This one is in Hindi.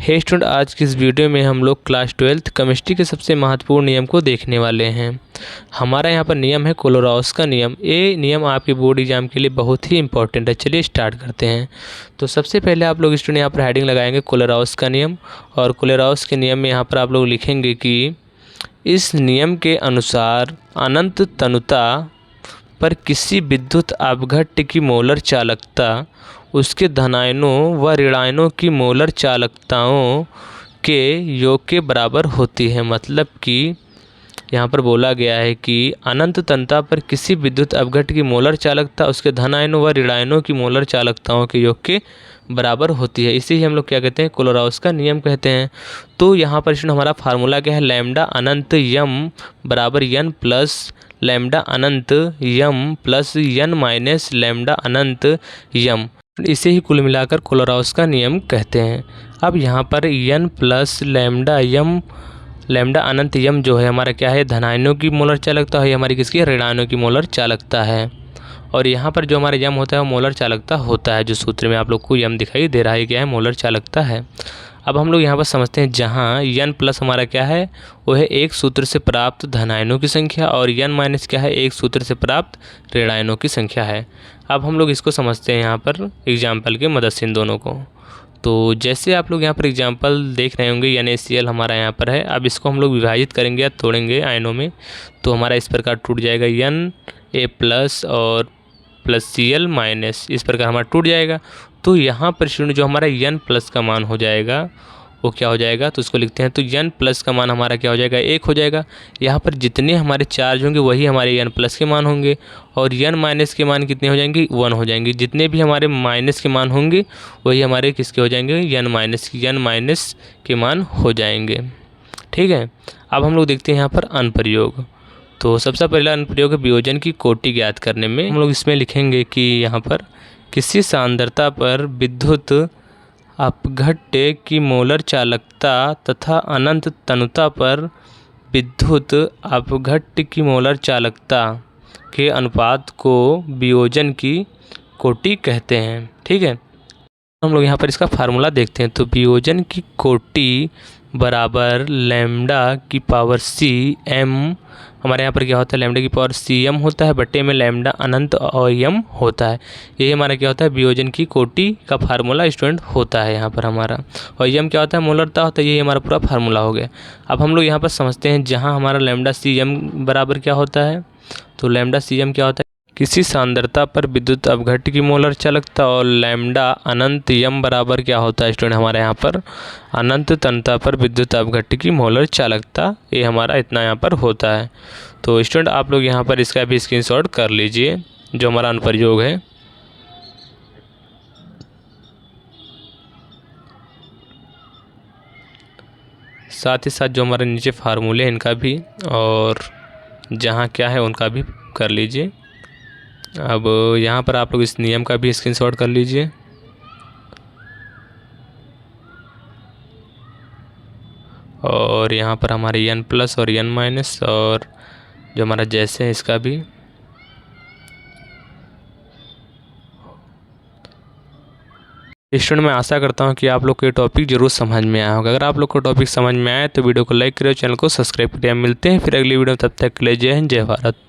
हे स्टूडेंट, आज की इस वीडियो में हम लोग क्लास 12th केमिस्ट्री के सबसे महत्वपूर्ण नियम को देखने वाले हैं। हमारा यहाँ पर नियम है कोलोराउस का नियम। ये नियम आपके बोर्ड एग्जाम के लिए बहुत ही इंपॉर्टेंट है। चलिए स्टार्ट करते हैं। तो सबसे पहले आप लोग स्टूडेंट यहाँ पर हेडिंग लगाएंगे कोलोराउस का नियम, और कोलोराउस के नियम में यहाँ पर आप लोग लिखेंगे कि इस नियम के अनुसार अनंत तनुता पर किसी विद्युत अपघट्य की मोलर चालकता उसके धनायनों व ऋणायनों की मोलर चालकताओं के योग के बराबर होती है। मतलब कि यहाँ पर बोला गया है कि अनंत तनुता पर किसी विद्युत अपघट्य की मोलर चालकता उसके धनायनों व ऋणायनों की मोलर चालकताओं के योग के बराबर होती है। इसे ही हम लोग क्या कहते हैं, कोलोराउस का नियम कहते हैं। तो यहाँ पर हमारा फार्मूला क्या है, लैम्डा अनंत यम बराबर यन प्लस लैम्डा अनंत यम प्लस यन माइनस लैम्डा अनंत यम। इसे ही कुल मिलाकर कोलोराउस का नियम कहते हैं। अब यहाँ पर यन प्लस लैम्डा यम लैम्डा अनंत यम जो है हमारा क्या है, धनायनों की मोलर चालकता है, हमारी किसकी, ऋणायनों की मोलर चालकता है। और यहाँ पर जो हमारा यम होता है वो मोलर चालकता होता है, जो सूत्र में आप लोग को यम दिखाई दे रहा है क्या है, मोलर चालकता है। अब हम लोग यहाँ पर समझते हैं, जहाँ यन प्लस हमारा क्या है, वो है एक सूत्र से प्राप्त धनायनों की संख्या, और यन माइनस क्या है, एक सूत्र से प्राप्त ऋणायनों की संख्या है। अब हम लोग इसको समझते हैं यहाँ पर एग्जाम्पल के मदद से इन दोनों को। तो जैसे आप लोग यहाँ पर एग्जाम्पल देख रहे होंगे, NaCl हमारा यहाँ पर है। अब इसको हम लोग विभाजित करेंगे या तोड़ेंगे आयनों में, तो हमारा इस प्रकार टूट जाएगा Na प्लस और प्लस Cl माइनस, इस प्रकार हमारा टूट जाएगा। तो यहाँ पर जो हमारा N प्लस का मान हो जाएगा वो क्या हो जाएगा, तो उसको लिखते हैं। तो N प्लस का मान हमारा क्या हो जाएगा, 1 हो जाएगा। यहाँ पर जितने हमारे चार्ज होंगे वही हमारे N प्लस के मान होंगे, और N माइनस के मान कितने हो जाएंगे, 1 हो जाएंगे। जितने भी हमारे माइनस के मान होंगे वही हमारे किसके हो जाएंगे, N माइनस के मान हो जाएंगे। ठीक है। अब हम लोग देखते हैं यहाँ पर अनुप्रयोग। तो सबसे पहला अनुप्रयोग है वियोजन की कोटि ज्ञात करने में। हम लोग इसमें लिखेंगे कि यहाँ पर किसी सांद्रता पर विद्युत अपघट्य की मोलर चालकता तथा अनंत तनुता पर विद्युत अपघट्य की मोलर चालकता के अनुपात को वियोजन की कोटि कहते हैं। ठीक है। हम लोग यहाँ पर इसका फार्मूला देखते हैं। तो वियोजन की कोटि बराबर लैम्डा की पावर सी एम, हमारे यहाँ पर क्या होता है, लैम्डा की पावर सी एम होता है, बट्टे में लैम्डा अनंत और यम होता है। यही हमारा क्या होता है, वियोजन की कोटि का फार्मूला स्टूडेंट होता है यहाँ पर हमारा। और यम क्या होता है, मोलरता होता है। यही हमारा पूरा फार्मूला हो गया। अब हम लोग यहाँ पर समझते हैं, जहाँ हमारा लैम्डा सी एम बराबर क्या होता है, तो लैम्डा सी एम क्या होता है, किसी सांद्रता पर विद्युत अपघट्य की मोलर चालकता, और लैम्डा अनंत यम बराबर क्या होता है स्टूडेंट, हमारे यहाँ पर अनंत तनुता पर विद्युत अपघट्य की मोलर चालकता। ये हमारा इतना यहाँ पर होता है। तो स्टूडेंट आप लोग यहाँ पर इसका भी स्क्रीनशॉट कर लीजिए, जो हमारा अनुप्रयोग है। साथ ही साथ जो हमारे नीचे फार्मूले हैं इनका भी, और जहाँ क्या है उनका भी कर लीजिए। अब यहाँ पर आप लोग इस नियम का भी स्क्रीनशॉट कर लीजिए। और यहाँ पर हमारे N प्लस और N माइनस, और जो हमारा जैसे है इसका भी। स्टूडेंट मैं आशा करता हूँ कि आप लोग को ये टॉपिक जरूर समझ में आया होगा। अगर आप लोग को टॉपिक समझ में आए तो वीडियो को लाइक करें, चैनल को सब्सक्राइब करें। मिलते हैं फिर अगली वीडियो में, तब तक के लिए जय हिंद, जय भारत।